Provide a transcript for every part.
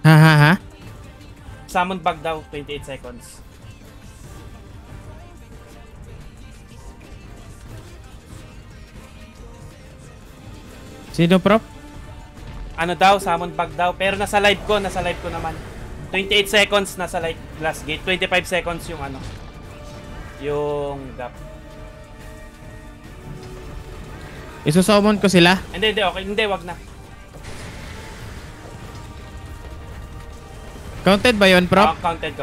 Ha ha ha? Summon bug daw, 28 seconds. Sino, Prof? Ano daw, summon bug daw. Pero nasa live ko naman. 28 seconds nasa live last gate. 25 seconds yung ano. Yung gap. Isusummon ko sila? Hindi, okay. Hindi, wag na. Counted ba yun, Prof? Counted.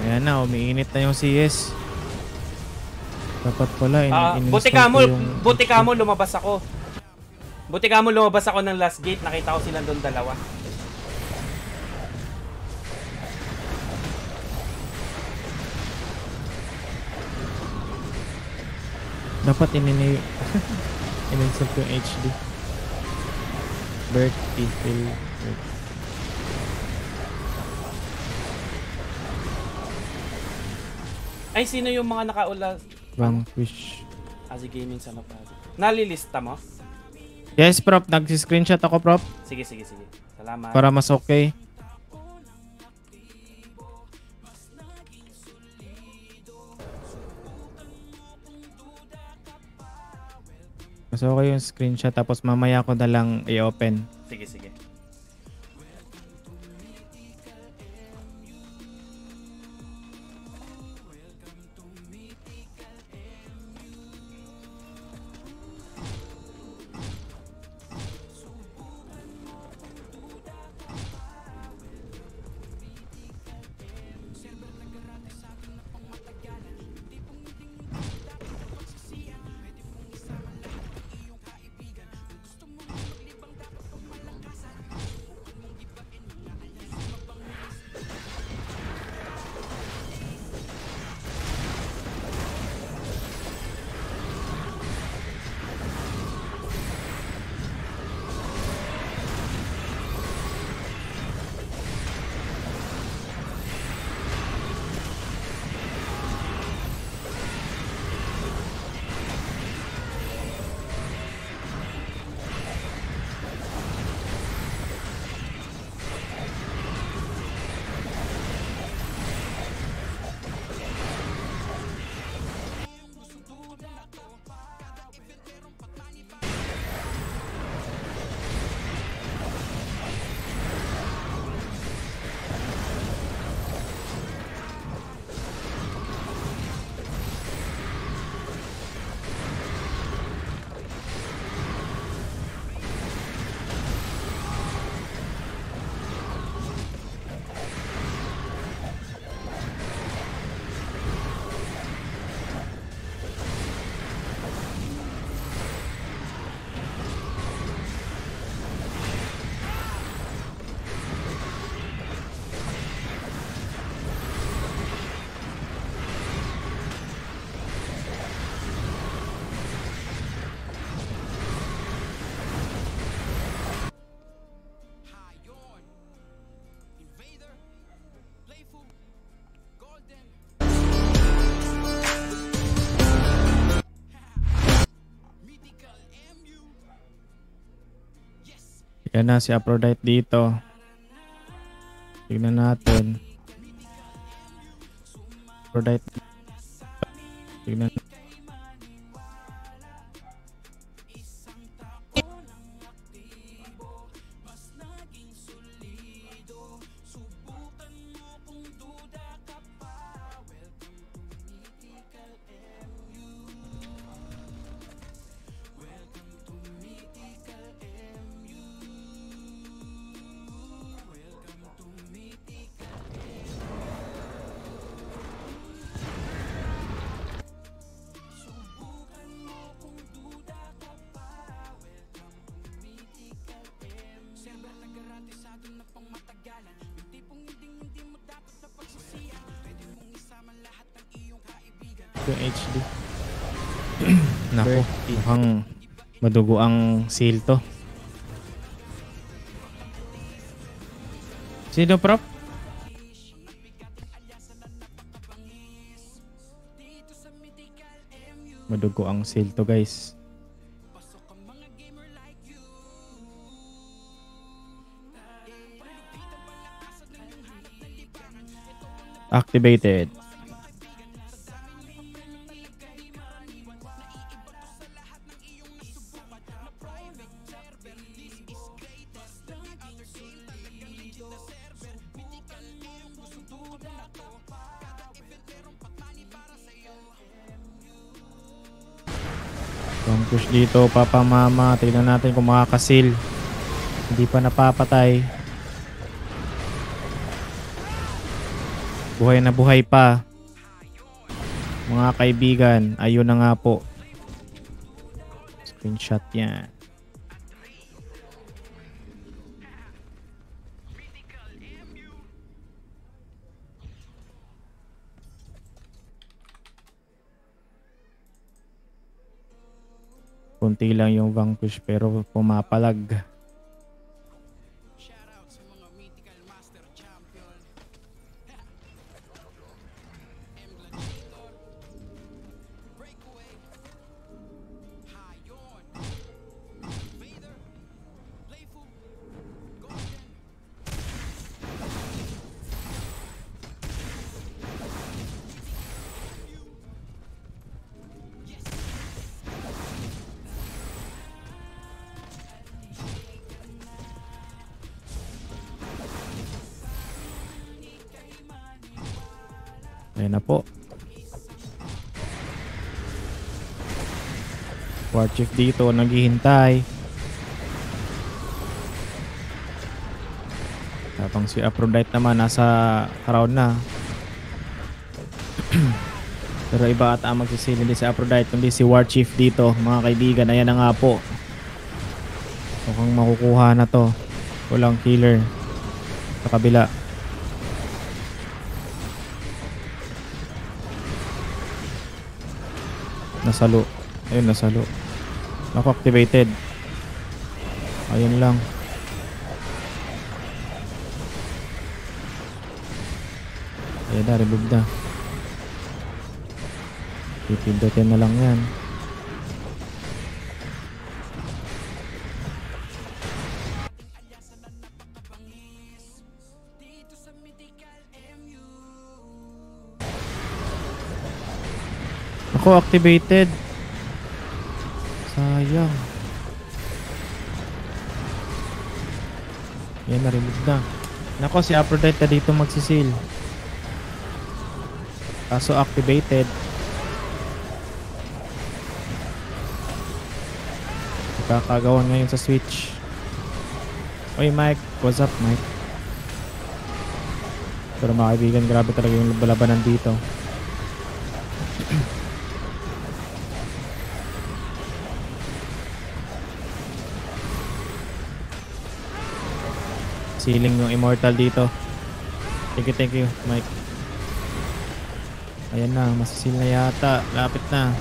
Ayan na, umiinit na yung CS. Dapat pala, buti ka mo lumabas ako. Ng last gate, nakita ko silang doon dalawa. Dapat in-insert yung HD. Vertical. Ay, sino yung mga nakaula? Vanquish. Azi Gaming sa Nopal. Nalilista mo? Yes, Prof. Nag-screenshot ako, Prof. Sige. Salamat. Para mas okay. Mas okay yung screenshot tapos mamaya ko na lang i-open. Sige. Yan na si Aphrodite dito. Tignan natin. Aphrodite. Tignan. Yung HD. Naku, mukhang madugo ang seal to. Sino, Prof? Madugo ang seal to, guys. Activated. Push dito, Papa Mama. Tignan natin kung makakasil. Hindi pa napapatay. Buhay na buhay pa. Mga kaibigan, ayun na nga po. Screenshot yan. Kunti lang yung vanquish pero pumapalag. Ayan na po. War Chief dito naghihintay. Tapang si Aphrodite naman nasa crowd na. Pero iba ata ang magsisil, hindi si Aphrodite kundi si War Chief dito, mga kaibigan. Ayan na nga po. Mukhang makukuha na to. Walang killer sa kabila. Nasalo. Ayun, nasalo. Ako activated. Ayun lang. Ayun na, remove na. Pipindutin na lang yan. Ako activated. Sayang. Yan, na-remove na. Nako, si Aphrodite na dito magsisil. Kaso activated. Kakagawan ngayon sa switch. Oy Mike, what's up Mike? Pero mga kaibigan, grabe talaga yung labanan dito. Ceiling yung immortal dito. Thank you Mike. Ayan na, masisil na yata. Lapit na.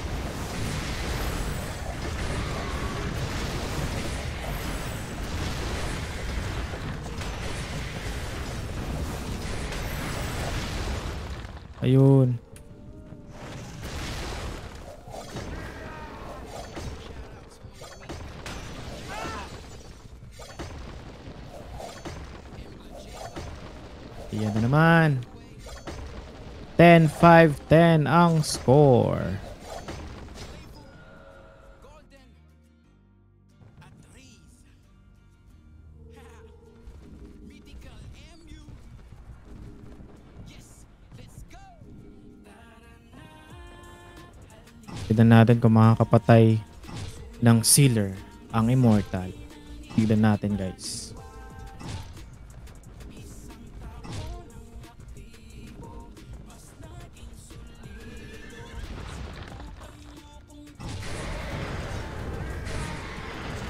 Ayun. Yan na naman. 10-5-10 ang score. Tignan natin kung makakapatay ng sealer ang immortal. Tignan natin guys.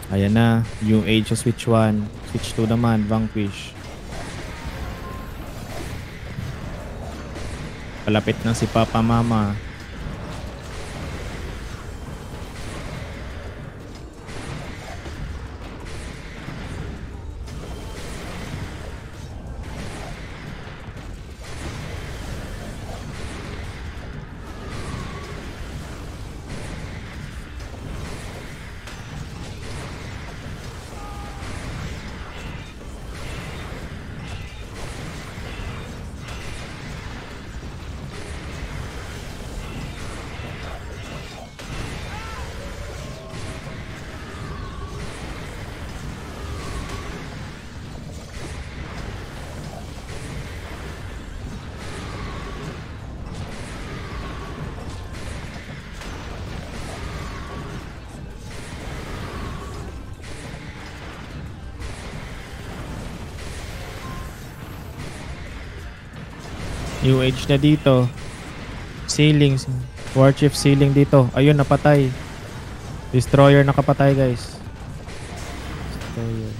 Ayan na, yung age of switch 1. Switch 2 naman, vanquish. Palapit na si Papa Mama. New Age na dito. Ceiling. Warchief ceiling dito. Ayun, napatay. Destroyer nakapatay, guys. Destroyer.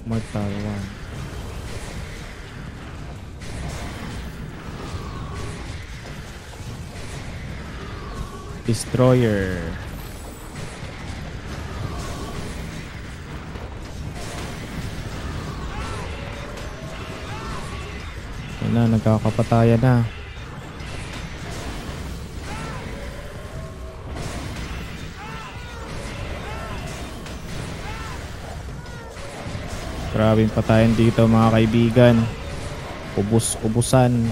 Mortal 1. Destroyer. Yan na, nagkakapatayan na. Grabing patayan dito mga kaibigan. Ubus-ubusan.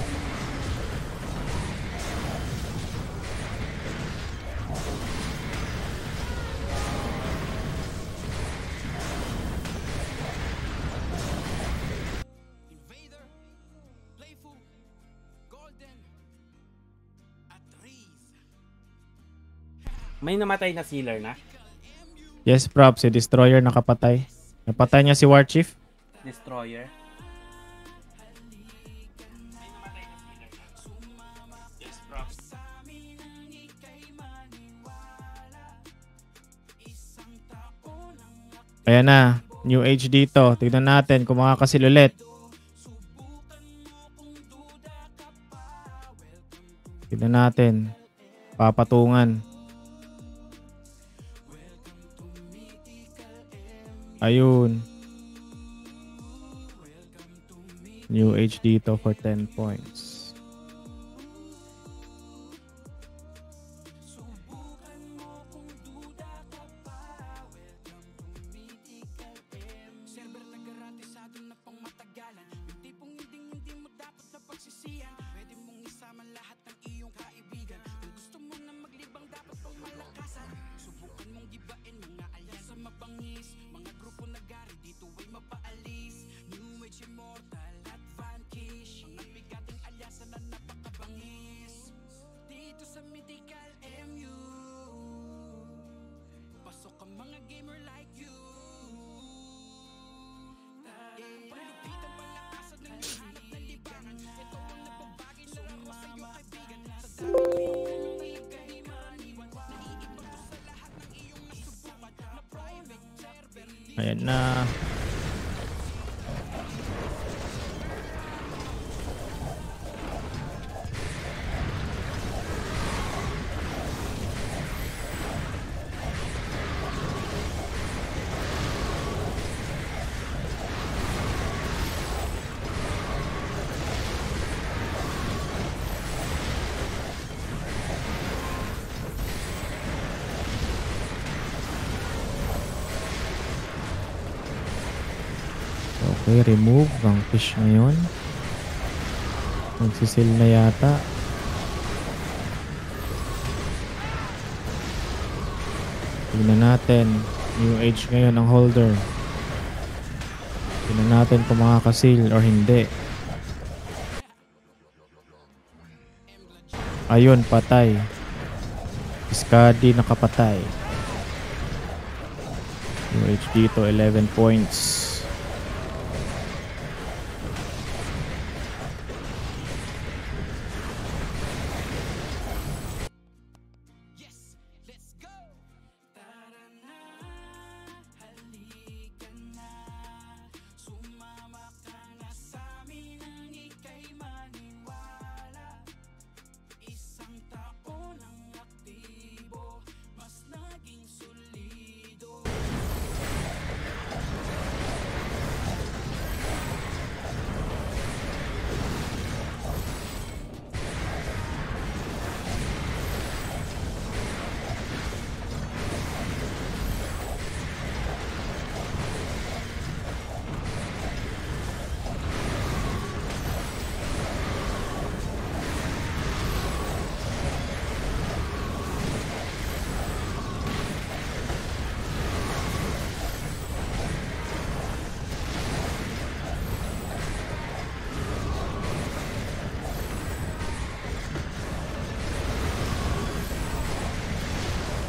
May namatay na sealer na? Yes, prop. Si Destroyer nakapatay. Napatay niya si Warchief. Destroyer. Ayan na. New Age dito. Tignan natin kung makakasil ulit. Tignan natin. Papatungan. Ayun. New Age dito for 10 points. Ayan na. Okay, remove ang fish ngayon. Magsisil na yata. Tignan natin. New Age ngayon ang holder. Tignan natin kung makakasil or hindi. Ayun, patay. Iskadi nakapatay. New Age dito, 11 points.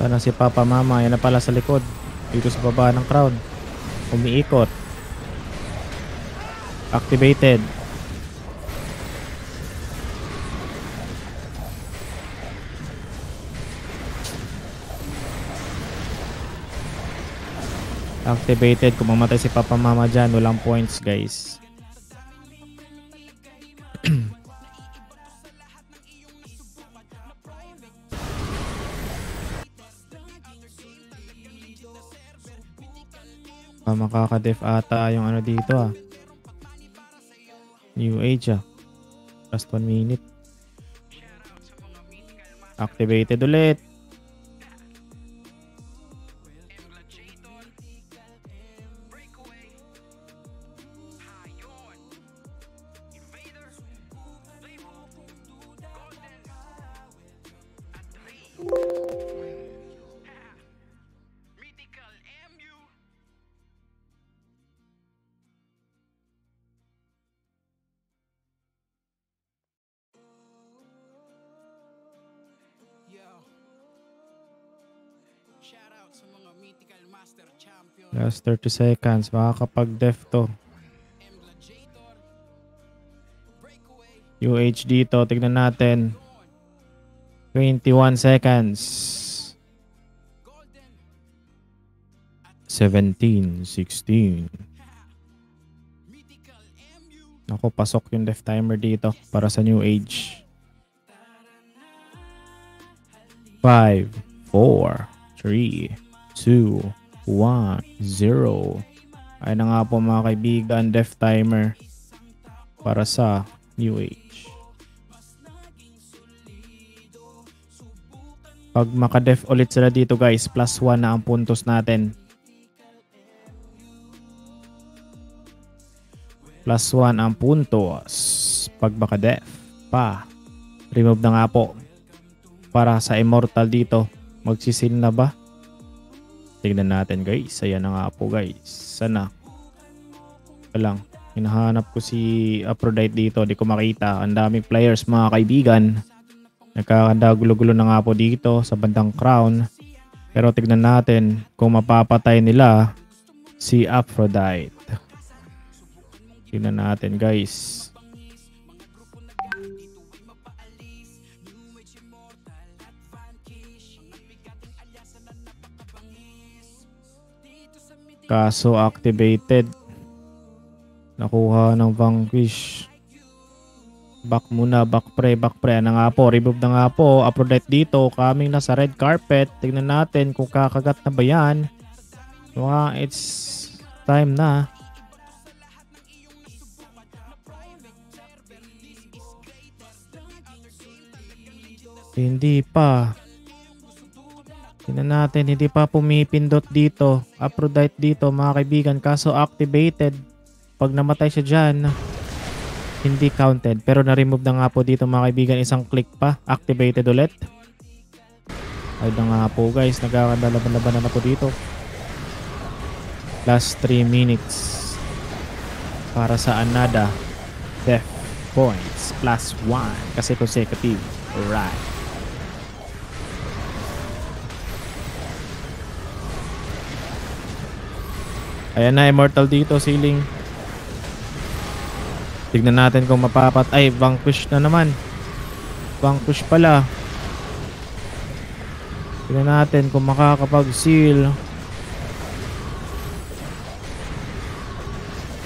Sana si Papa Mama, yan na pala sa likod. Dito sa baba ng crown. Umiikot. Activated. Activated. Kung mamatay si Papa Mama dyan, walang points guys. Makaka-def ata yung ano dito ah. New Age ah. Last 1 minute. Activated ulit. Last 30 seconds. Makakapag-def to. UH dito. Tignan natin. 21 seconds. 17, 16. Ako, pasok yung def timer dito para sa New Age. 5, 4, 3, 2, 1, 0. Ay na nga po mga kaibigan, def timer para sa New Age. Pag maka-def ulit sila dito guys, +1 na ang puntos natin. +1 ang puntos pag maka-def pa. Remove na nga po para sa Immortal dito. Magsisil na ba? Tignan natin guys. Ayan na nga po guys. Sana. Lang. Hinahanap ko si Aphrodite dito. Di ko makita. Ang daming players mga kaibigan. Nagkakagulo-gulo na nga po dito sa bandang crown. Pero tignan natin kung mapapatay nila si Aphrodite. Tignan natin guys. Kaso activated. Nakuha ng Vanquish. Back muna, back pre. Ano nga po, remove na nga po. Aphrodite dito, coming na sa red carpet. Tignan natin kung kakagat na ba yan. It's time na. Hindi pa. Tignan natin, hindi pa pumipindot dito. Aphrodite dito mga kaibigan. Kaso activated. Pag namatay siya dyan, hindi counted. Pero na-remove na nga po dito mga kaibigan. Isang click pa. Activated ulit. Ay na nga po guys. Nagkakandalaban-laban na po dito. Last 3 minutes. Para sa Anada. Death points. +1. Kasi consecutive. Alright. Ayan na, Immortal dito, ceiling. Tignan natin kung mapapat. Ay, Vanquish na naman. Vanquish pala. Tignan natin kung makakapag-seal.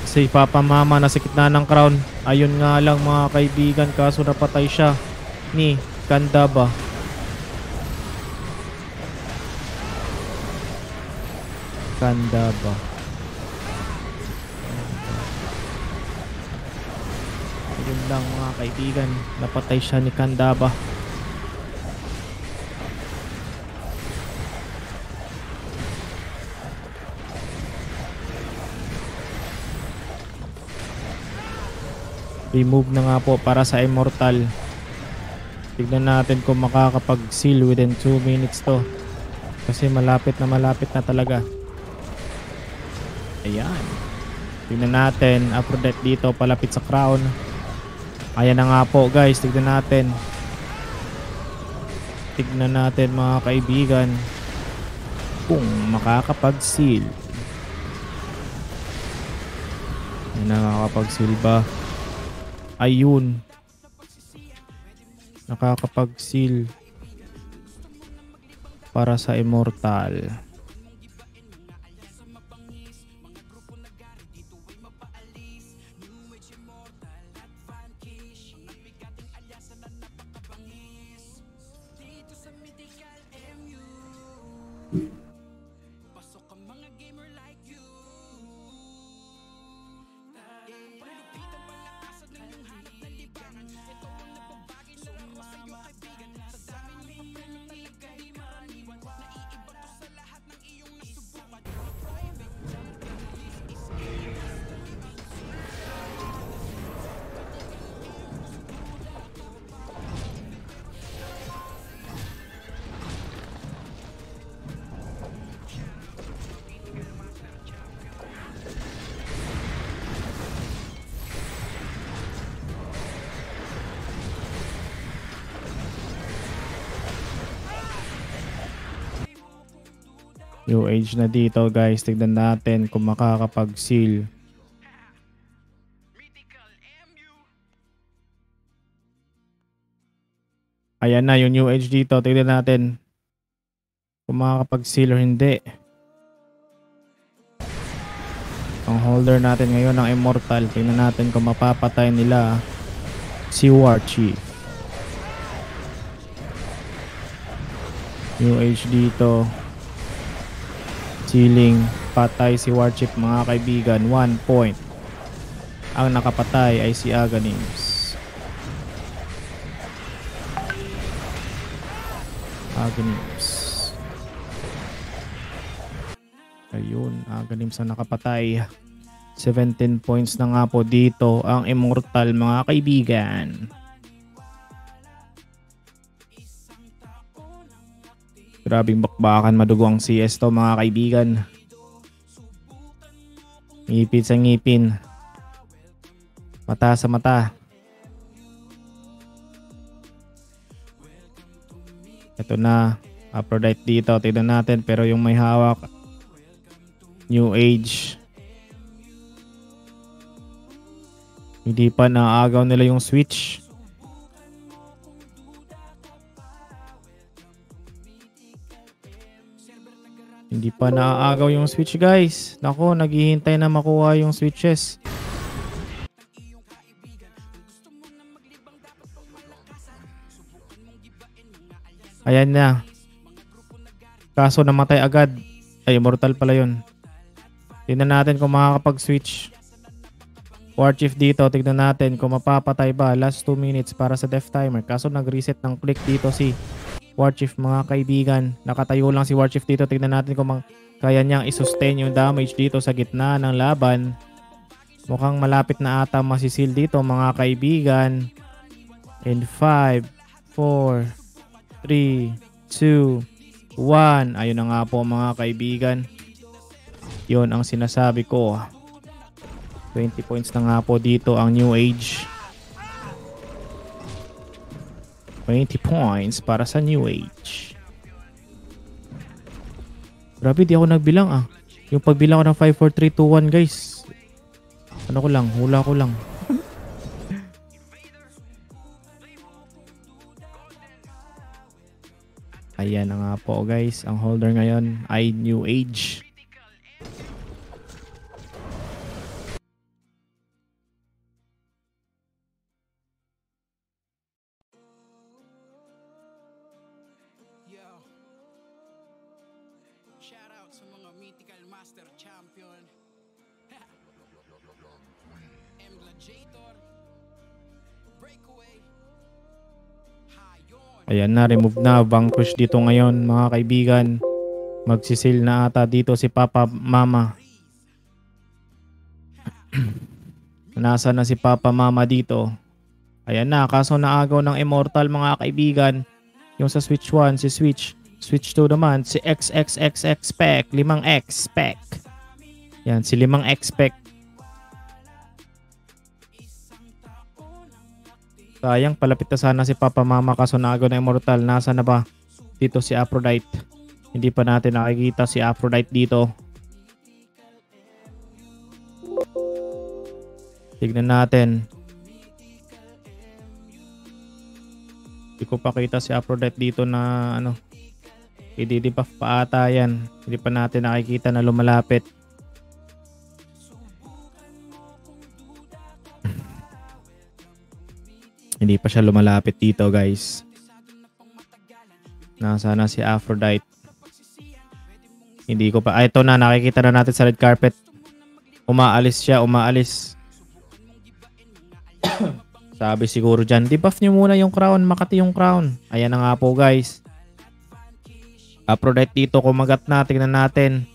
Si Papa Mama nasa gitna ng crown. Ayun nga lang mga kaibigan, kaso napatay siya ni Kandaba. Ayun lang mga kaibigan, napatay siya ni Kandaba. Remove na nga po para sa Immortal. Tignan natin kung makakapag-seal within 2 minutes to. Kasi malapit na talaga. Ayan. Tignan natin, Aphrodite dito palapit sa crown. Ayan na nga po guys, tignan natin. Tignan natin mga kaibigan kung makakapag-seal. Ayan na, makakapag-seal ba? Ayun. Nakakapag-seal para sa Immortal. New age na dito guys. Tignan natin kung makakapag-seal. Ayan na yung new age dito. Tignan natin kung makakapag-seal or hindi. Ang holder natin ngayon ng immortal. Tignan natin kung mapapatay nila si War Chief. New age dito. Sealing. Patay si War Chief mga kaibigan. 1 point. Ang nakapatay ay si Aghanims. Aghanims. Ayun, Aghanims ang nakapatay. 17 points na nga po dito ang immortal mga kaibigan. Grabing bakbakan, madugo ang CS to mga kaibigan. Ngipin sa ngipin. Mata sa mata. Ito na, Aphrodite dito. Tignan natin, pero yung may hawak New Age. Hindi pa naagaw nila yung switch. Hindi pa naaagaw yung switch guys. Nako, naghihintay na makuha yung switches. Ayan na. Kaso namatay agad. Ay, immortal pala yun. Tignan natin kung makakapag-switch. War Chief dito. Tignan natin kung mapapatay ba. Last 2 minutes para sa death timer. Kaso nag-reset ng click dito si War Chief mga kaibigan. Nakatayo lang si War Chief dito. Tignan natin kung kaya niyang isustain yung damage dito sa gitna ng laban. Mukhang malapit na ata masisil dito mga kaibigan. In 5, 4, 3, 2, 1. Ayun na nga po mga kaibigan. Yun ang sinasabi ko. 20 points na nga po dito ang New Age. 20 points para sa New Age. Grabe, di ako nagbilang ah. Yung pagbilang ko ng 5, 4, 3, 2, 1 guys. Ano ko lang, hula ko lang. Ayan na nga po guys. Ang holder ngayon ay New Age. Shout out sa mga mythical master champion. Embladator. Breakaway. Ayan na, remove na. Vanquish dito ngayon mga kaibigan. Magsisil na ata dito si Papa Mama. Nasa na si Papa Mama dito. Ayan na, kaso naagaw ng immortal mga kaibigan. Yung sa Switch 1, si Switch 2 naman, si XXXX Spec, 5X Spec. Yan, si 5X Spec. Sayang, palapit na sana si Papa Mama kaso naagaw na immortal. Nasa na ba? Dito si Aphrodite. Hindi pa natin nakikita si Aphrodite dito. Tignan natin. Hindi ko pa kita si Aphrodite dito na ano. I-debuff pa ata yan. Hindi pa natin nakikita na lumalapit. Hindi pa siya lumalapit dito guys. Nasa na si Aphrodite. Hindi ko pa. Ito na, nakikita na natin sa red carpet. Umaalis siya, umaalis. Sabi siguro dyan, debuff nyo muna yung crown, Makati yung crown. Ayan na nga po guys. Aphrodite dito, kumagat na, tignan natin.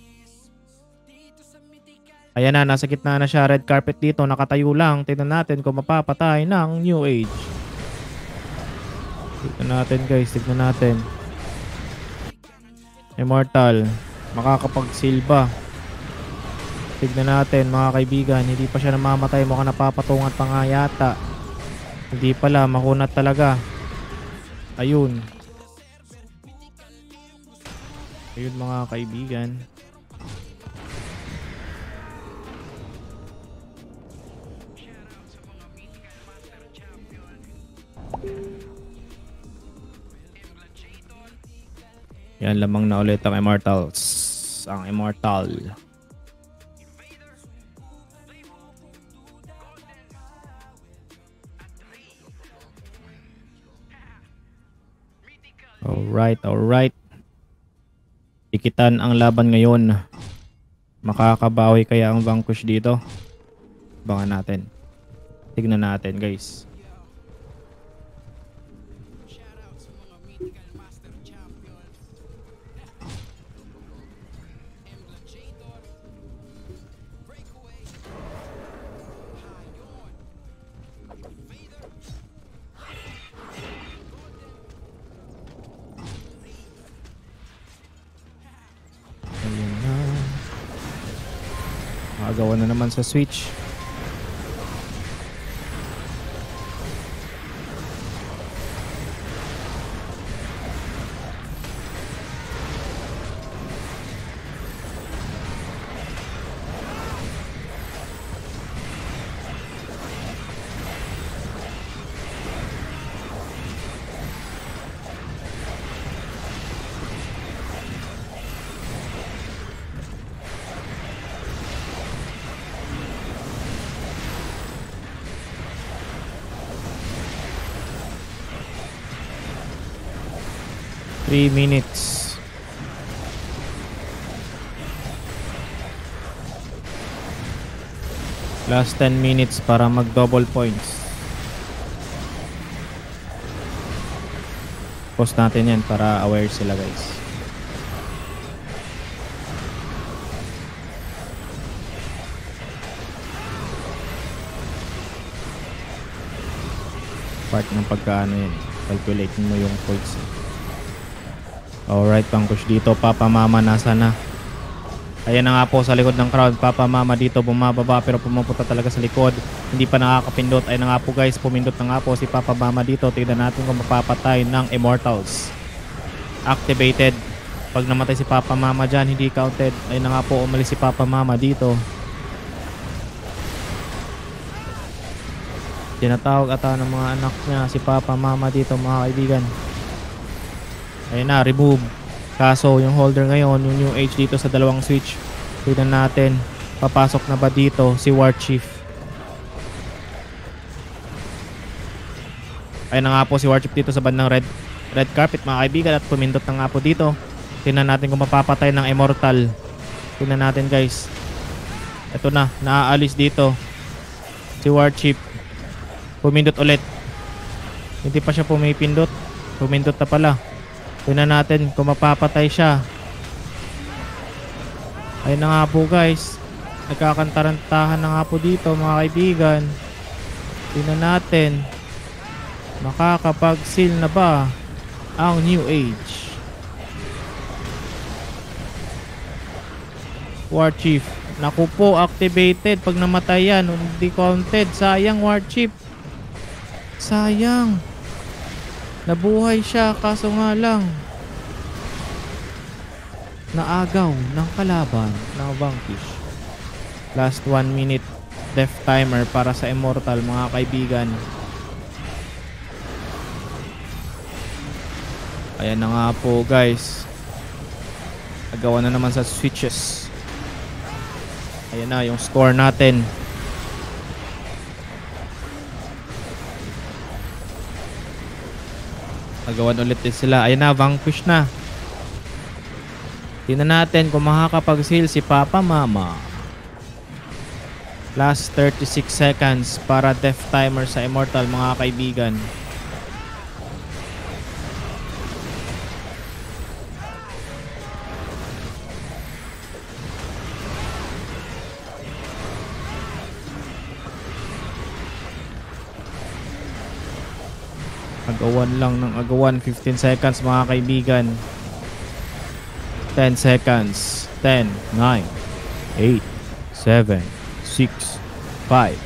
Ayan na, nasa gitna na siya, red carpet dito, nakatayo lang. Tignan natin kung mapapatay ng New Age. Tignan natin guys, tignan natin. Immortal, makakapagsilba. Tignan natin mga kaibigan, hindi pa siya namamatay, mukhang napapatungan pa nga yata. Hindi pala, makunat talaga. Ayun. Ayun mga kaibigan. Yan lamang na ulit ang Immortals. Ang Immortal. Alright. Tikitan ang laban ngayon. Makakabawi kaya ang Vanquish dito? Abangan natin. Tignan natin guys. Shoutout sa mga mythical master champion. Emblachator. Breakaway. Hayon. Invader. Ayun na. Makagawa na naman sa switch. Three minutes. Last 10 minutes para mag double points. Post natin yan para aware sila guys. Part ng pagkaano yan. Calculate mo yung points. Alright, Vanquish dito. Papa Mama nasa na. Ayan na nga po sa likod ng crowd. Papa Mama dito bumababa pero pumupunta talaga sa likod. Hindi pa nakakapindot. Ayan na nga po guys. Pumindot na nga po si Papa Mama dito. Tignan natin kung mapapatay ng Immortals. Activated. Pag namatay si Papa Mama dyan, hindi counted. Ayan na nga po, umalis si Papa Mama dito. Tinatawag ata ng mga anak niya si Papa Mama dito mga kaibigan. Ayun na, remove. Kaso yung holder ngayon, yung new age dito sa dalawang switch. Tignan natin, papasok na ba dito si War Chief? Ayun na nga po si War Chief dito sa bandang red carpet mga kaibigan. At pumindot na nga po dito. Tignan natin kung mapapatay ng Immortal. Tignan natin guys. Ito na, naaalis dito si War Chief. Pumindot ulit. Hindi pa siya pumipindot. Pumindot na pala. Tignan natin kung mapapatay siya. Ayun na nga po guys. Nagkakantarantahan na nga po dito mga kaibigan. Tignan natin. Makakapag-seal na ba ang new age? War Chief. Naku po, activated. Pag namatay yan, hindi counted. Sayang War Chief. Sayang. Nabuhay siya kaso nga lang naagaw ng kalaban ng Vanquish. Last 1 minute death timer para sa Immortal mga kaibigan. Ayan na nga po guys. Nagawa na naman sa switches. Ayan na yung score natin. Nagawan ulit din sila. Ayan na, Vanquish na. Tingnan natin kung makakapag-seal si Papa Mama. Last 36 seconds para death timer sa Immortal mga kaibigan. Agawan lang ng agawan. 15 seconds mga kaibigan. 10 seconds. 10, 9, 8, 7, 6, 5,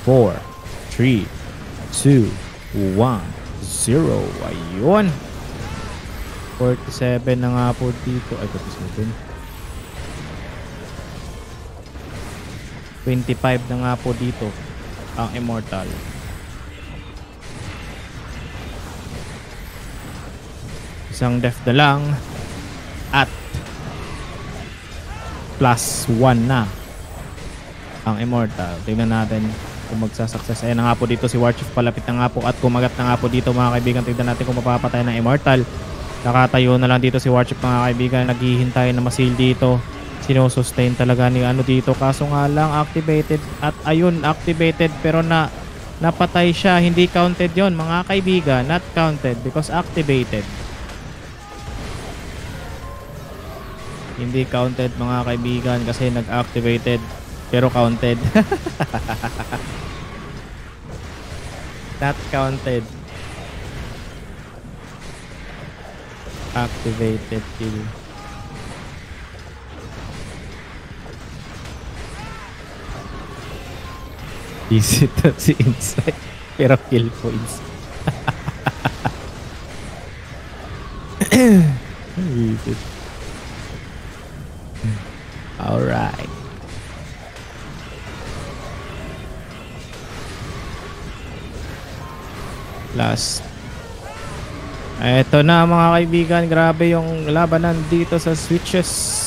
4, 3, 2, 1, 0. Ayun. 47 na nga po dito. Ay, 47. 25 na nga po dito ang Immortal. Isang death na lang at +1 na ang Immortal. Tingnan natin kung magsasucess. Ayan na nga po dito si Warchief, palapit na nga po at kumagat na nga po dito mga kaibigan. Tingnan natin kung mapapatay ng Immortal. Nakatayo na lang dito si Warchief mga kaibigan. Naghihintay na masil dito. Sinosustain talaga ni ano dito. Kaso nga lang activated. At ayun, activated pero napatay siya. Hindi counted yon mga kaibigan. Not counted because activated. Hindi counted mga kaibigan kasi nag-activated pero counted. Not counted. Activated kill. Easy to si inside pero kill points. Easy. Alright. Last. Eto na mga kaibigan. Grabe yung labanan dito sa switches.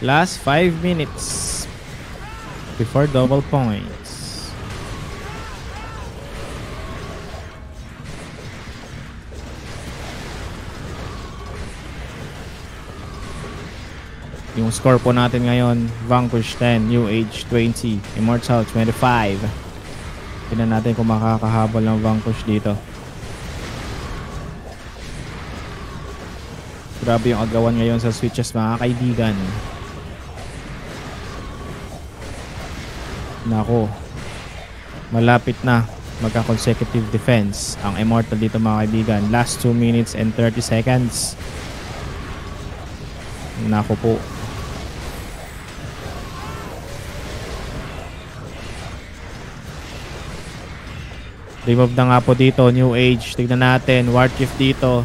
Last 5 minutes before double points. Yung score po natin ngayon, Vanquish 10, New Age 20, Immortal 25. Tignan natin kung makakahabol ng Vanquish dito. Grabe yung agawan ngayon sa switches mga kaibigan. Nako, malapit na magka-consecutive defense ang Immortal dito mga kaibigan. Last 2 minutes and 30 seconds. Nako po. Remove na nga po dito, New Age. Tignan natin, Warchief dito.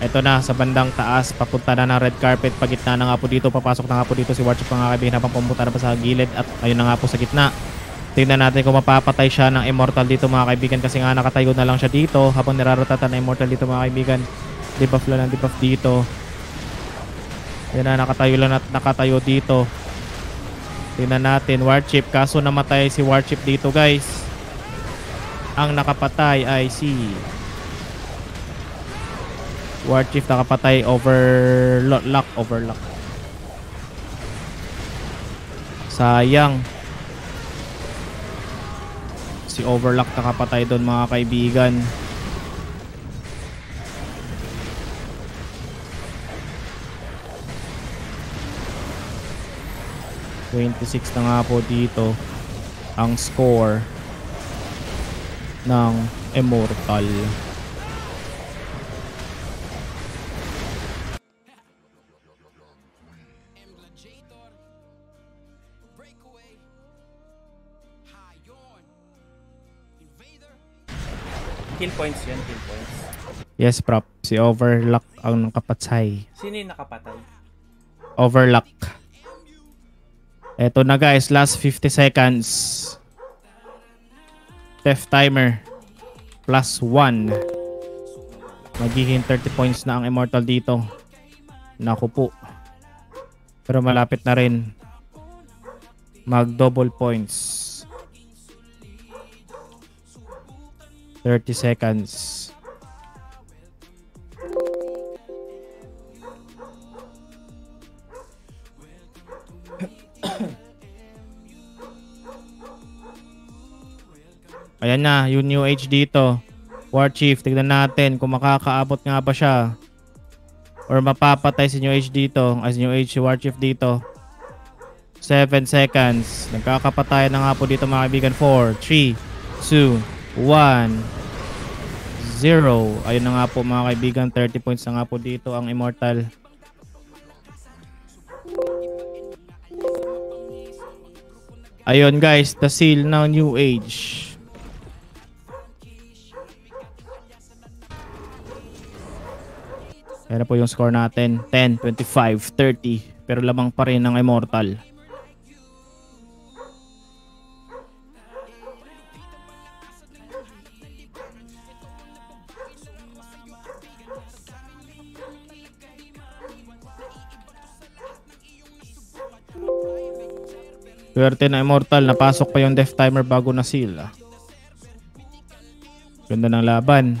Ito na, sa bandang taas, papunta na ng red carpet. Pagitna na nga po dito, papasok na nga po dito si Warchief mga kaibigan habang pumunta na pa sa gilid. At ayun na nga po sa gitna. Tignan natin kung mapapatay siya ng Immortal dito mga kaibigan. Kasi nga nakatayo na lang siya dito habang nirarotatan ng Immortal dito mga kaibigan. Debuff lang ng debuff dito. Yan na, nakatayo lang at nakatayo dito. Tignan natin, Warchief. Kaso namatay si Warchief dito guys. Ang nakapatay ay si Warchief, nakapatay overlock. Sayang. Si Overlock nakapatay doon mga kaibigan. $26 na nga po dito ang score ng Immortal. Emblajator, Breakaway, Hayon, Invader. Kill points yun, kill points. Yes, prop. Si Overlock ang nakapatay. Sino yung nakapatay? Overlock. Eto na guys, last 50 seconds. Death timer. +1. Magiging 30 points na ang Immortal dito. Naku po. Pero malapit na rin mag double points. 30 seconds. Ayan na, yung New Age dito. Warchief, tignan natin kung makakaabot nga ba siya. Or mapapatay si New Age dito. As New Age si Warchief dito. 7 seconds. Nagkakapatayan na nga po dito mga kaibigan. 4, 3, 2, 1, Ayun na nga po mga kaibigan, 30 points na nga po dito ang Immortal. Ayun guys, the seal ng New Age. Kaya na po yung score natin, 10, 25, 30. Pero lamang pa rin ng Immortal. Swerte na Immortal, napasok pa yung death timer bago na seal. Ganda ng laban.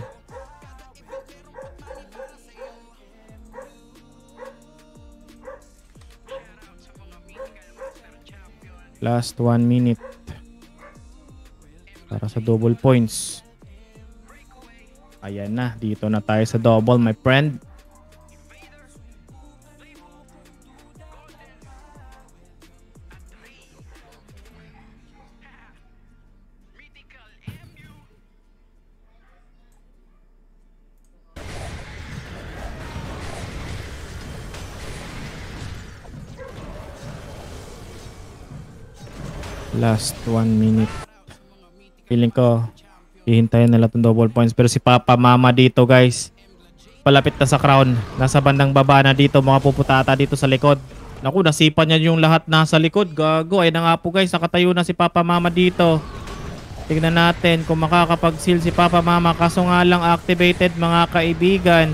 Last 1 minute para sa double points. Ayan na, dito na tayo sa double, my friend. Last 1 minute. Feeling ko hihintayin nila itong double points. Pero si Papa Mama dito guys, palapit na sa crown. Nasa bandang baba na dito, mga puputata dito sa likod. Naku, nasipa niya yung lahat nasa likod. Gago, ay na nga po guys, nakatayo na si Papa Mama dito. Tignan natin kung makakapag-seal si Papa Mama. Kaso nga lang activated mga kaibigan.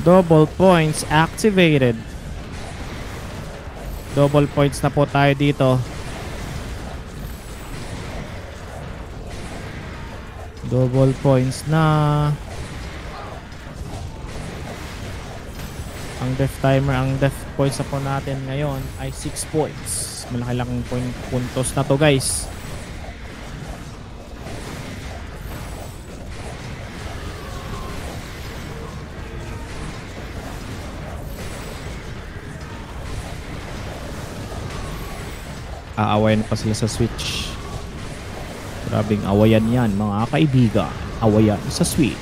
Double points activated. Double points na po tayo dito. Double points na. Ang death timer, ang death points na po natin ngayon ay 6 points. Malaki-laking puntos na to guys. Aawayan pa sila sa Switch. Grabing awayan yan mga kaibigan. Awayan sa Switch.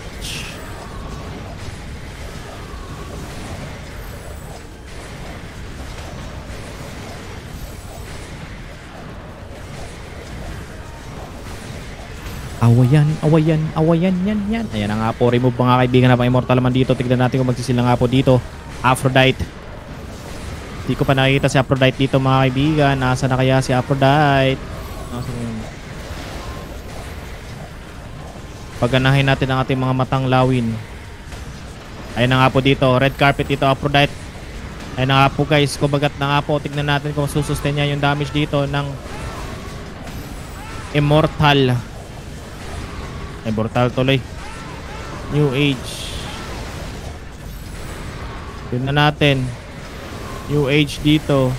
Awayan yan. Ayan na nga po, remove mga kaibigan na pang Immortal naman dito. Tignan natin kung magsisil na nga po dito. Aphrodite. Hindi ko pa nakikita si Aphrodite dito mga kaibigan. Nasa na kaya si Aphrodite? Nasa na yun? Pagganahin natin ang ating mga matang lawin. Ayun na nga po dito. Red carpet dito Aphrodite. Ayun na nga po guys. Kumagat na nga po. Tignan natin kung susustain niya yung damage dito ng Immortal. Immortal tuloy. New Age. Tignan natin. New Age dito.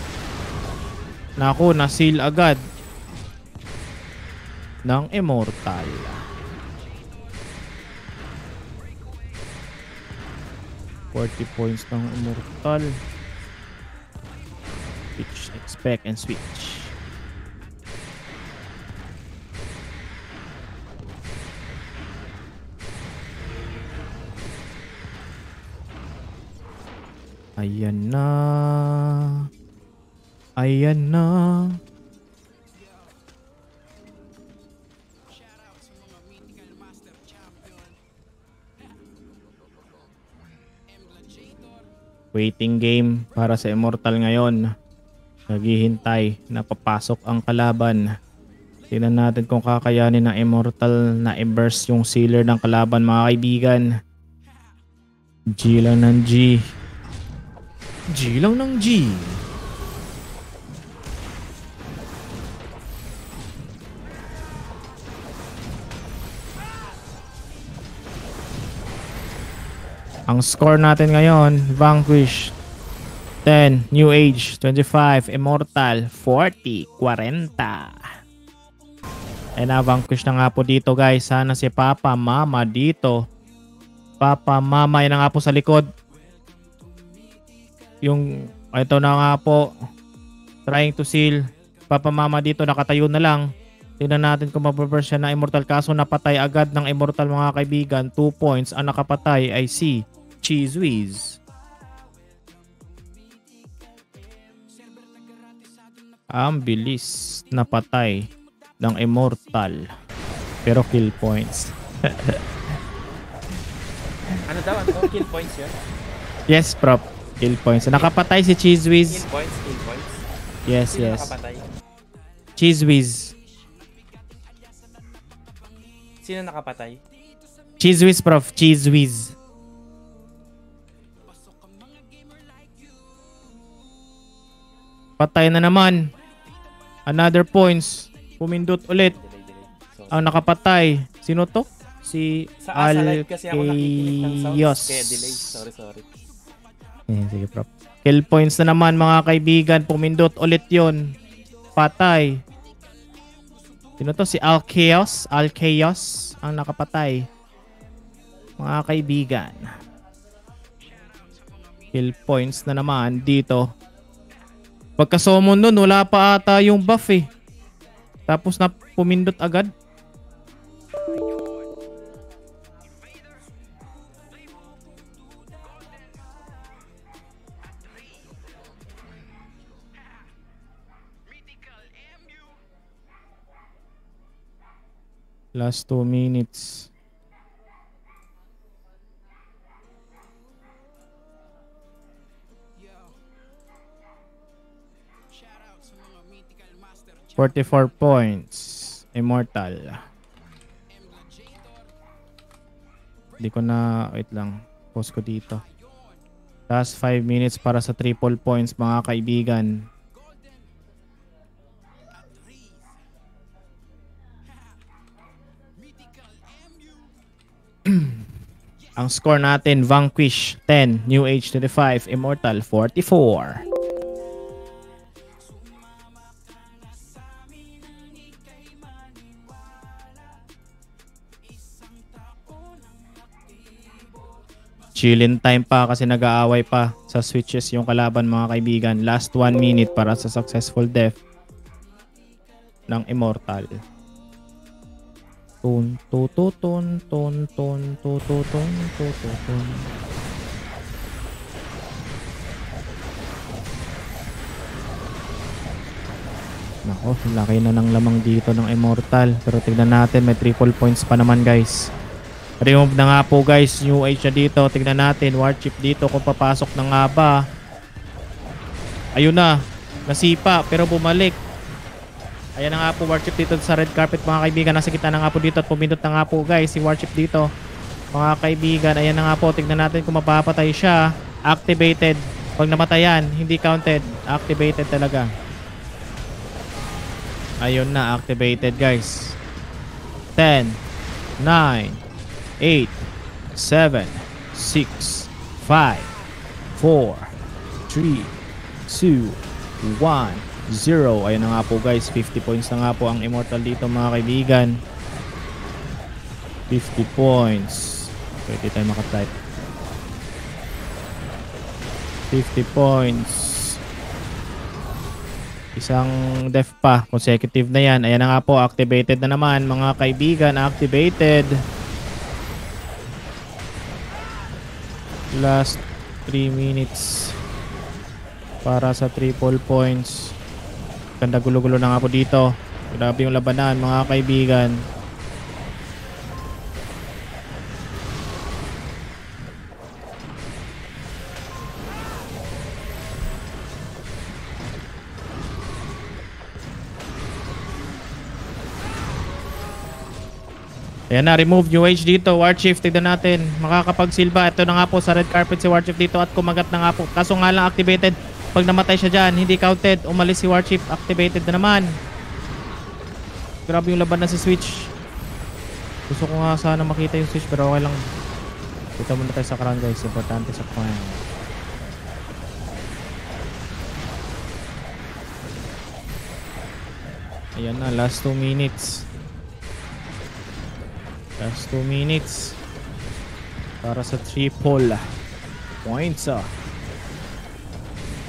Naku, na-seal agad ng Immortal. $40 points ng Immortal. Switch, expect and switch. Ayan na. Ayan na. Waiting game para sa Immortal ngayon. Naghihintay na papasok ang kalaban. Tingnan natin kung kakayanin ng Immortal na i-burst yung sealer ng kalaban mga kaibigan. G lang ng G. G lang ng G. Ang score natin ngayon, Vanquish 10, New Age 25, Immortal 40, 40. Ay na, Vanquish na nga po dito guys. Sana si Papa Mama dito. Papa Mama, yan na nga po sa likod. Yung Ito na nga po. Trying to seal. Papamama dito nakatayo na lang. Tingnan natin kung mababurst siya na Immortal. Kaso napatay agad ng Immortal mga kaibigan. 2 points. Ang nakapatay ay si Cheese Whiz. Ang bilis napatay ng Immortal. Pero kill points. Ano daw? Kill points yun? Yes, prop. Kill points. Nakapatay si Cheese Whiz. Kill points, kill points. Yes, Sino yes. nakapatay? Cheese Whiz. Sino nakapatay? Cheese Whiz, prof. Cheese Whiz. Patay na naman. Another points. Pumindot ulit. Delay. Ang nakapatay. Sino to? Si Sa live kasi ako nakikinig ng sounds. Alkayos. Kaya delay. Sorry. Sige, prof. Kill points na naman mga kaibigan. Pumindot ulit yon. Patay. Sino to? Si Alkayos. Alkayos ang nakapatay. Mga kaibigan. Kill points na naman dito. Pagka-summon nun, wala pa ata yung buff eh. Tapos na pumindot agad. Last 2 minutes. Shout out sa mga mythical master 44 points. Immortal. Hindi ko na... Wait lang. Post ko dito. Last 5 minutes para sa triple points mga kaibigan. Ang score natin, Vanquish 10, New Age 25, Immortal 44. Chillin time pa kasi nag-aaway pa sa switches yung kalaban mga kaibigan. Last 1 minute para sa successful death ng Immortal. Tun tututun tun tun tututun tututun. Nako, laki na ng lamang dito ng Immortal. Pero tignan natin, may triple points pa naman guys. Remove na nga po guys, New Age na dito. Tignan natin, War Chip dito kung papasok na nga ba. Ayun na, nasipa pero bumalik. Ayan na nga po War Chip dito sa red carpet mga kaibigan. Nasa gitna na nga po dito at pumindot na nga po guys si War Chip dito. Mga kaibigan, ayan na nga po. Tignan natin kung mapapatay siya. Activated. Pag namatayan, hindi counted. Activated talaga. Ayun na, activated guys. 10, 9, 8, 7, 6, 5, 4, 3, 2, 1, 0. Ayun na nga po guys, 50 points na nga po ang Immortal dito mga kaibigan. 50 points. Pwede tayo makatype. 50 points. Isang death pa. Consecutive na yan. Ayan na nga po, activated na naman mga kaibigan. Activated. Last 3 minutes para sa triple points. Ganda gulo-gulo na nga po dito. Grabe yung labanan mga kaibigan. Ayan na, remove New Age dito. War Chief, tignan natin. Makakapagsilba. Ito na nga po sa red carpet si War Chief dito at kumagat na nga po. Kaso nga lang activated. Pag namatay siya dyan, hindi counted. Umalis si War Chief. Activated na naman. Grabe yung laban na si Switch. Gusto ko nga sana makita yung Switch pero okay lang. Dito muna tayo sa crown guys. Importante sa crown. Ayan na, last 2 minutes. Last 2 minutes para sa triple points.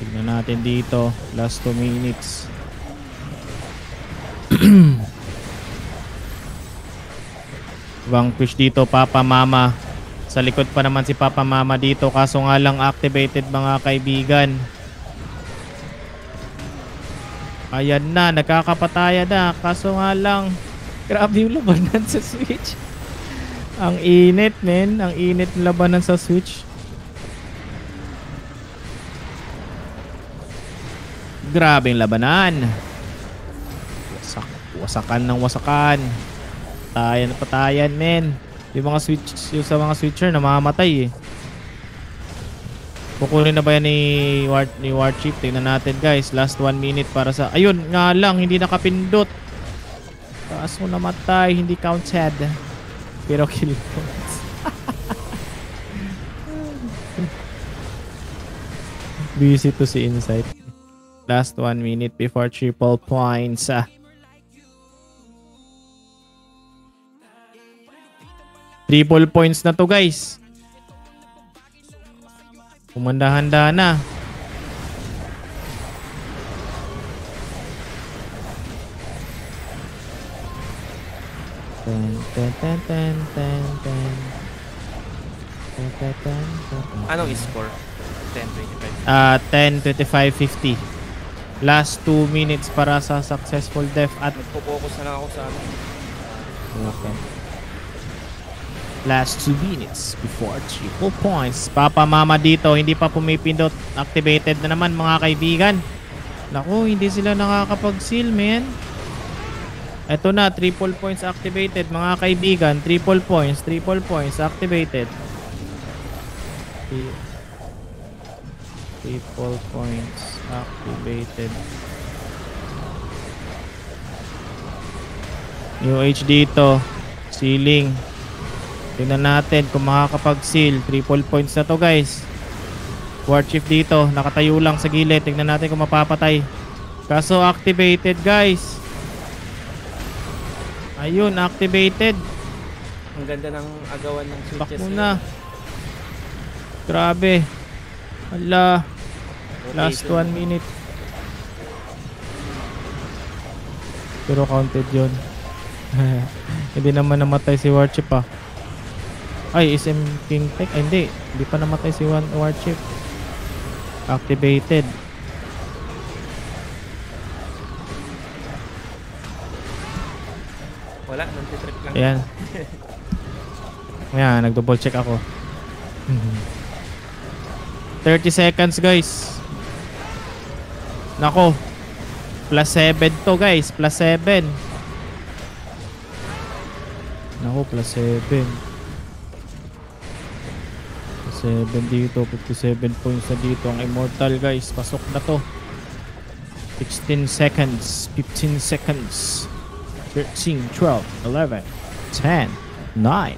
Tignan natin dito. Last 2 minutes. Vanquish dito, Papa Mama. Sa likod pa naman si Papa Mama dito. Kaso nga lang activated mga kaibigan. Ayan na, nagkakapatayan na. Kaso nga lang, grabe yung labanan sa Switch. Ang init, men. Ang init ng labanan sa Switch. Grabe yung labanan. Wasakan ng wasakan. Patayan na patayan, men. Yung mga switch, yung sa mga switcher namamatay eh. Kukunin na ba yan ni Warchief? Tingnan natin guys. Last 1 minute para sa... Ayun nga lang, hindi nakapindot. Kaso namatay, hindi counted. Pero kill points. Busy to si Insight. Last 1 minute before triple points. Triple points na to guys. Umanda-handa na. Anong score? 10, 25. 10, 25, 50. Last 2 minutes para sa successful death at Nagpo-focus na lang ako sa ano. okay. Last 2 minutes before triple points. Papa Mama dito, hindi pa pumipindot. Activated na naman mga kaibigan. Naku, hindi sila nakakapag-seal, man. Eto na, triple points activated mga kaibigan. Triple points activated. Triple points activated. New Age dito. Sealing. Tingnan natin kung makakapag-seal. Triple points na to guys. Warchief dito. Nakatayo lang sa gilid. Tingnan natin kung mapapatay. Kaso activated guys. Ayun, activated. Ang ganda ng agawan ng switches. Bak muna. Grabe. Hala. Last 1 minute. Pero counted yun. Hindi naman namatay si Warchief ah. Ay, SM King Tech. Ay, hindi. Hindi pa namatay si Warchief. Activated. Wala, nanti-trip lang. Ayan. Ayan, nag-double check ako. 30 seconds guys. Nako. Plus 7 to guys. Plus 7. Nako, plus 7. 7 dito, 57 points na dito ang Immortal guys. Pasok na to. 16 seconds, 15 seconds, 13, 12, 11, 10, 9,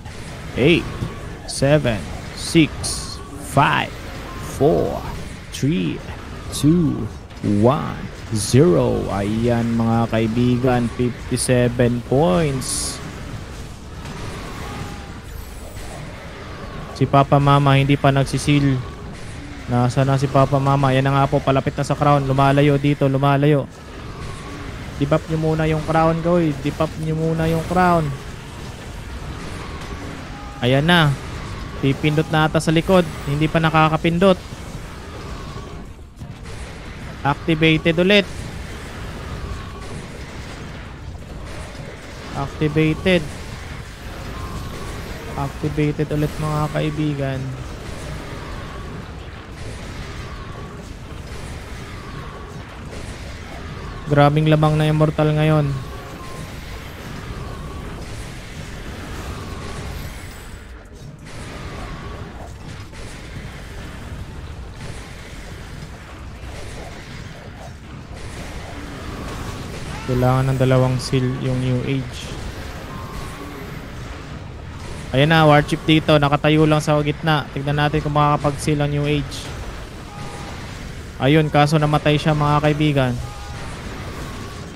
8, 7, 6, 5, 4, 3, 2, 1, 0. Ayan mga kaibigan, 57 points. Si Papa Mama hindi pa nagsisil. Nasa na si Papa Mama? Yan na nga po, palapit na sa crown. Lumalayo dito, lumalayo. Dipap nyo muna yung crown, goy. Dipap nyo muna yung crown. Ayan na. Pipindot na ata sa likod. Hindi pa nakakapindot. Activated ulit. Activated. Activated ulit mga kaibigan. Grabing lamang na Immortal ngayon. Kailangan ng dalawang seal yung New Age. Ayan na, Warchief dito. Nakatayo lang sa gitna. Tignan natin kung makakapag-seal ang New Age. Ayun, kaso namatay siya mga kaibigan.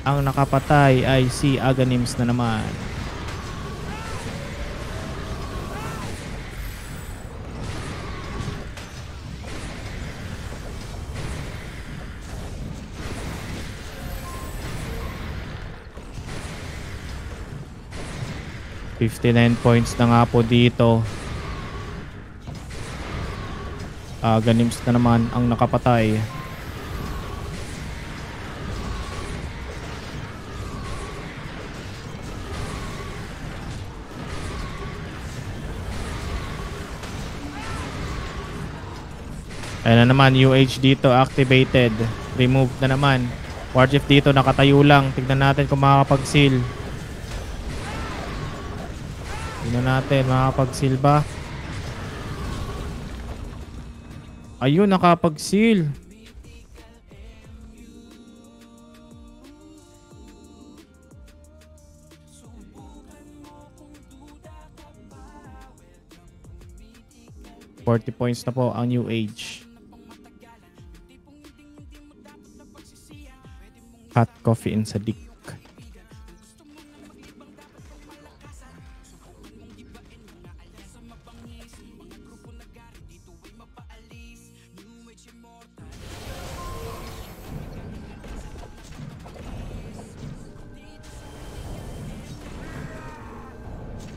Ang nakapatay ay si Aghanims na naman. 59 points na nga po dito. Ganims na naman ang nakapatay. Ayan na naman, UH dito activated. Remove na naman. Warchief dito nakatayo lang. Tignan natin kung makakapag-seal. Tignan natin, makakapag-seal ba? Ayun, nakapag-seal. $40 points na po ang UH. Hot coffee in Sadik.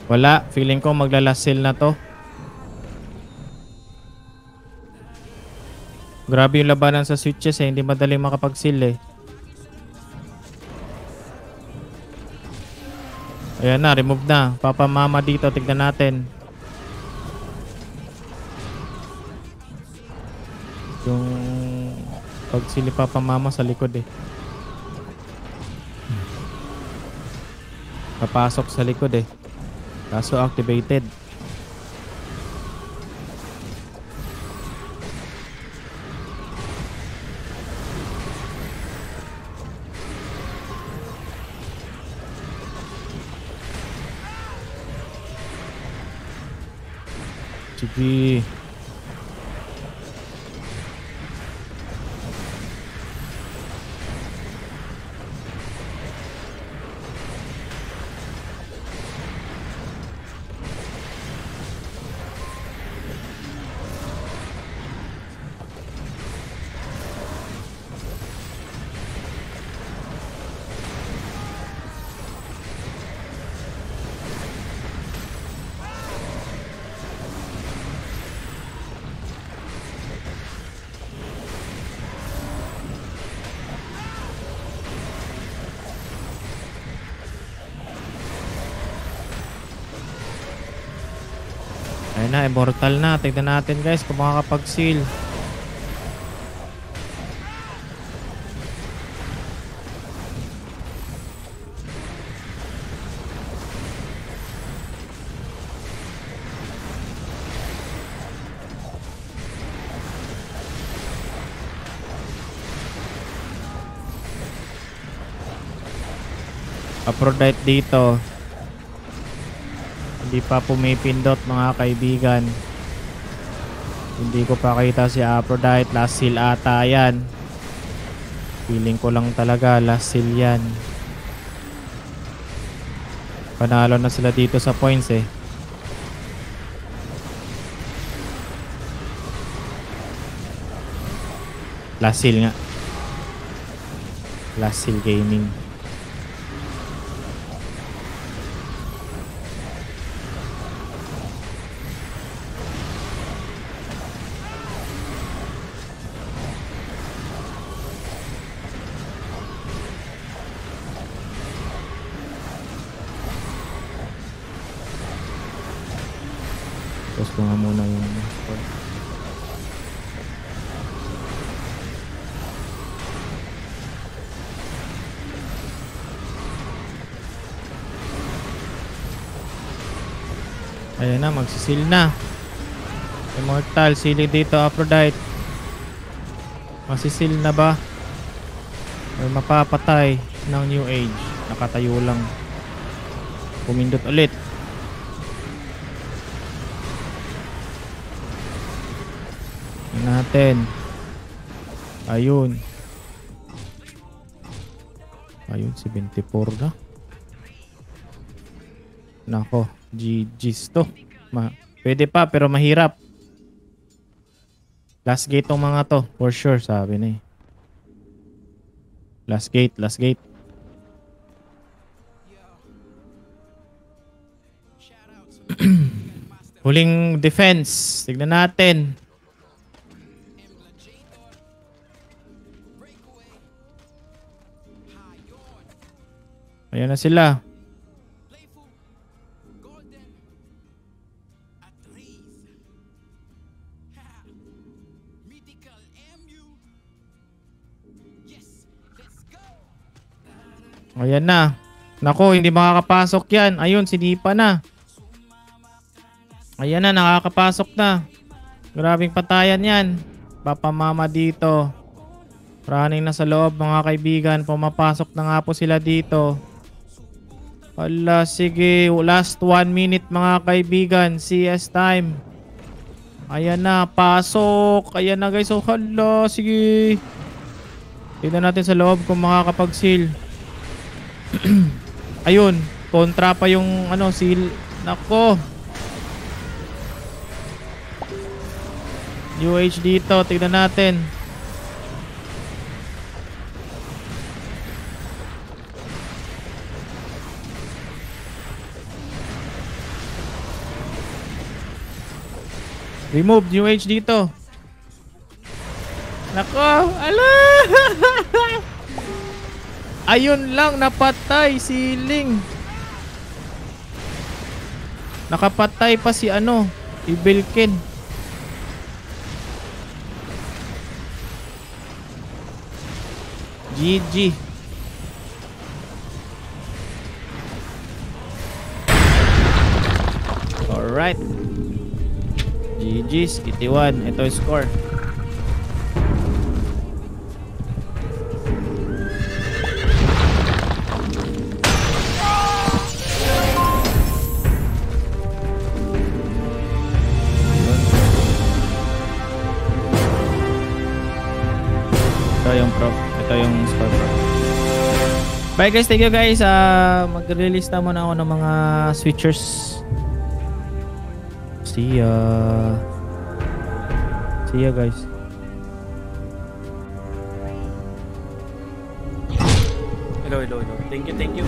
Wala, feeling ko magla-last sale na to. Grabe yung labanan sa switches hindi madaling makapag-seal eh. Ayan na, remove na. Papamama dito, tignan natin. Yung pag-seal papamama sa likod eh. Papasok sa likod eh. Kaso activated. Sige. Ayun na, immortal na. Tignan natin guys kung makakapag-seal. Aphrodite dito. Hindi pa pumipindot mga kaibigan. Hindi ko pa kita si Aphrodite. Last seal ata yan. Feeling ko lang talaga last seal yan. Panalo na sila dito sa points eh. Last seal nga. Last seal gaming. Tapos ko nga muna yung score. Ayan na, magsisil na. Immortal, sili dito Aphrodite. Masisil na ba? Or mapapatay ng New Age? Nakatayo lang. Pumindot ulit. Natin. Ayun. Ayun, 74 na. Nako, GG's to. Pwede pa pero mahirap. Last gate tong mga to. For sure, sabi na eh. Last gate, last gate. Huling defense. Tignan natin. Ayan na sila. Ayan na. Nako, hindi makakapasok yan. Ayun, sinipa na. Ayan na, nakakapasok na. Grabing patayan yan. Papamama dito. Running na sa loob mga kaibigan. Pumapasok na nga po sila dito. Hala, sige. Last 1 minute mga kaibigan. CS time. Ayan na, pasok. Ayan na guys. Oh, hala, sige. Tignan natin sa loob kung makakapag-seal. Ayun, kontra pa yung ano, seal. Nako. UH dito, tignan natin. Remove UH dito. Nako, ala. Ayun lang, napatay si Ling. Nakapatay pa si ano, Ibilkin. GG. Alright. GG's, 81. Ito yung score. Ito yung pro. Ito yung score pro. Bye guys, thank you guys. Mag-release na muna ako ng mga switchers. See ya. See ya guys. Hello. Thank you.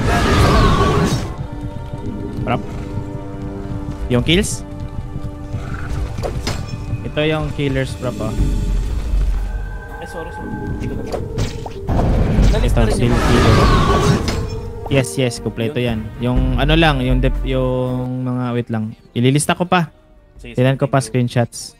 Prop. Yung kills? Ito yung killers prop ah. Sorry. Hindi ko na. Ito seal killer. Yes, kompleto yan. Yung ano lang, yung mga wait lang. Ililista ko pa. Tingnan ko pa screenshots.